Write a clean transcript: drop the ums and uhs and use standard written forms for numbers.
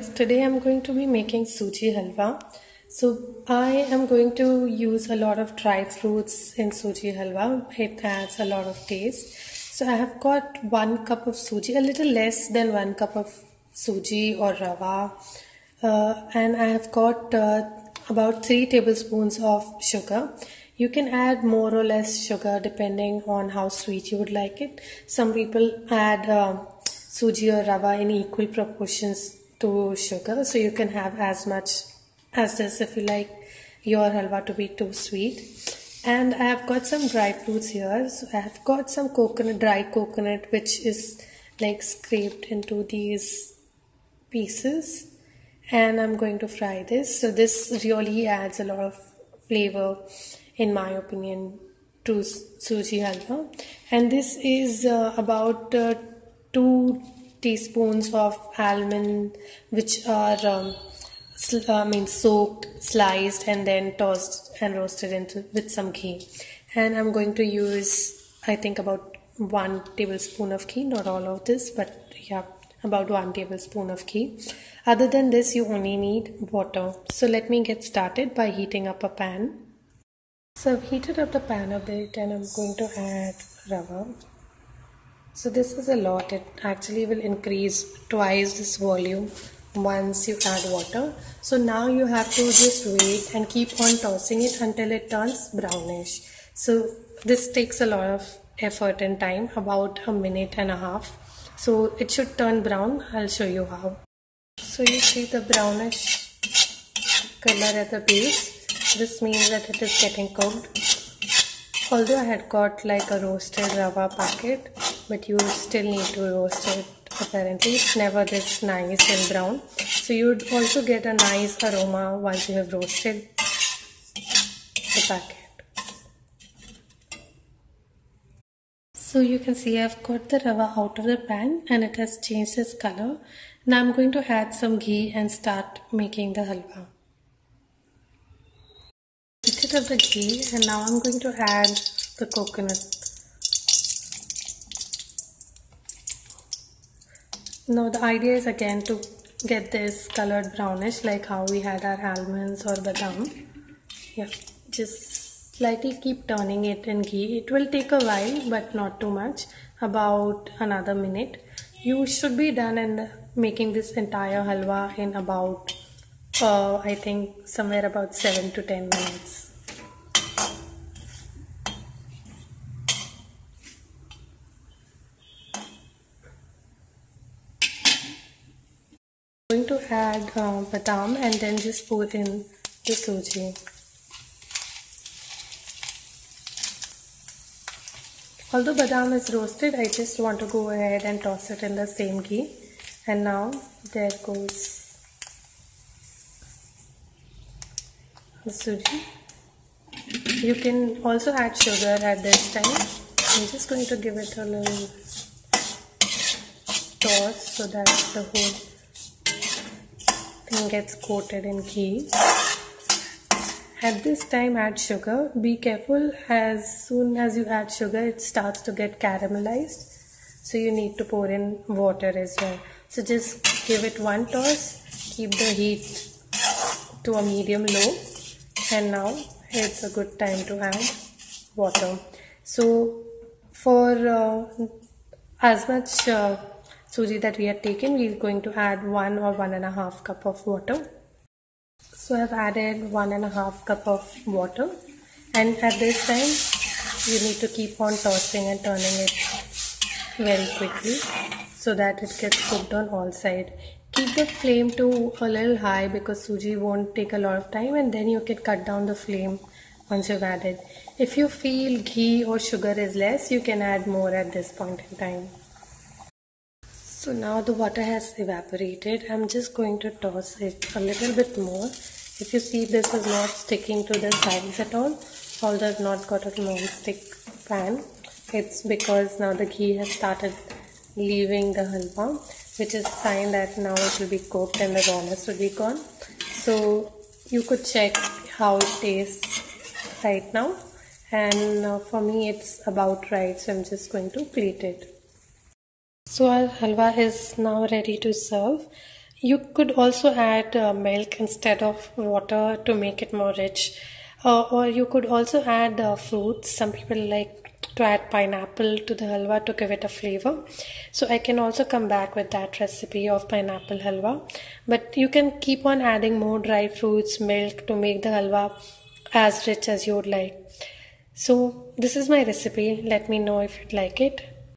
Today I'm going to be making suji halwa. So I am going to use a lot of dry fruits in suji halwa. It adds a lot of taste. So I have got 1 cup of suji, a little less than 1 cup of suji or rava, and I have got about 3 tablespoons of sugar. You can add more or less sugar depending on how sweet you would like it. Some people add suji or rava in equal proportions to sugar, so you can have as much as this if you like your halwa to be too sweet. And I have got some dry fruits here. So I have got some coconut, dry coconut, which is like scraped into these pieces, and I'm going to fry this. So this really adds a lot of flavor, in my opinion, to suji halwa. And this is about 2 teaspoons of almond, which are soaked, sliced, and then tossed and roasted into with some ghee. And I'm going to use, I think, about 1 tablespoon of ghee. Not all of this, but yeah, about 1 tablespoon of ghee. Other than this, you only need water. So let me get started by heating up a pan. So I've heated up the pan a bit, and I'm going to add rava. So this is a lot. It actually will increase twice this volume once you add water. So now you have to just wait and keep on tossing it until it turns brownish. So this takes a lot of effort and time, about a minute and a half. So it should turn brown. I'll show you how. So you see the brownish color at the base. This means that it is getting cooked. Although I had got like a roasted rava packet, but you still need to roast it apparently. It's never this nice and brown. So you would also get a nice aroma once you have roasted the packet. So you can see I've got the rava out of the pan and it has changed its color. Now I'm going to add some ghee and start making the halwa. Heated up the ghee, and now I'm going to add the coconut. Now the idea is again to get this colored brownish like how we had our almonds or badam. Yeah, just slightly keep turning it in ghee. It will take a while but not too much, about another minute. You should be done in making this entire halwa in about I think somewhere about 7 to 10 minutes. I'm going to add badam and then just pour in the suji. Although badam is roasted, I just want to go ahead and toss it in the same ghee. And now there goes the suji. You can also add sugar at this time. I'm just going to give it a little toss so that the whole thing gets coated in ghee. At this time add sugar. Be careful, as soon as you add sugar it starts to get caramelized. So you need to pour in water as well. So just give it one toss, keep the heat to a medium low, and now it's a good time to add water. So for as much suji that we had taken, we are going to add 1 or 1.5 cup of water. So I've added 1.5 cup of water, and at this time you need to keep on tossing and turning it very quickly so that it gets cooked on all sides. Keep the flame to a little high because suji won't take a lot of time, and then you can cut down the flame once you've added. If you feel ghee or sugar is less, you can add more at this point in time. So now the water has evaporated. I'm just going to toss it a little bit more. If you see, this is not sticking to the sides at all, although I've not got a non-stick pan. It's because now the ghee has started leaving the halwa, which is a sign that now it will be cooked and the rawness will be gone. So you could check how it tastes right now, and for me it's about right, so I'm just going to plate it. So our halwa is now ready to serve. You could also add milk instead of water to make it more rich. Or you could also add fruits. Some people like to add pineapple to the halwa to give it a flavor. So I can also come back with that recipe of pineapple halwa. But you can keep on adding more dry fruits, milk to make the halwa as rich as you would like. So this is my recipe. Let me know if you'd like it.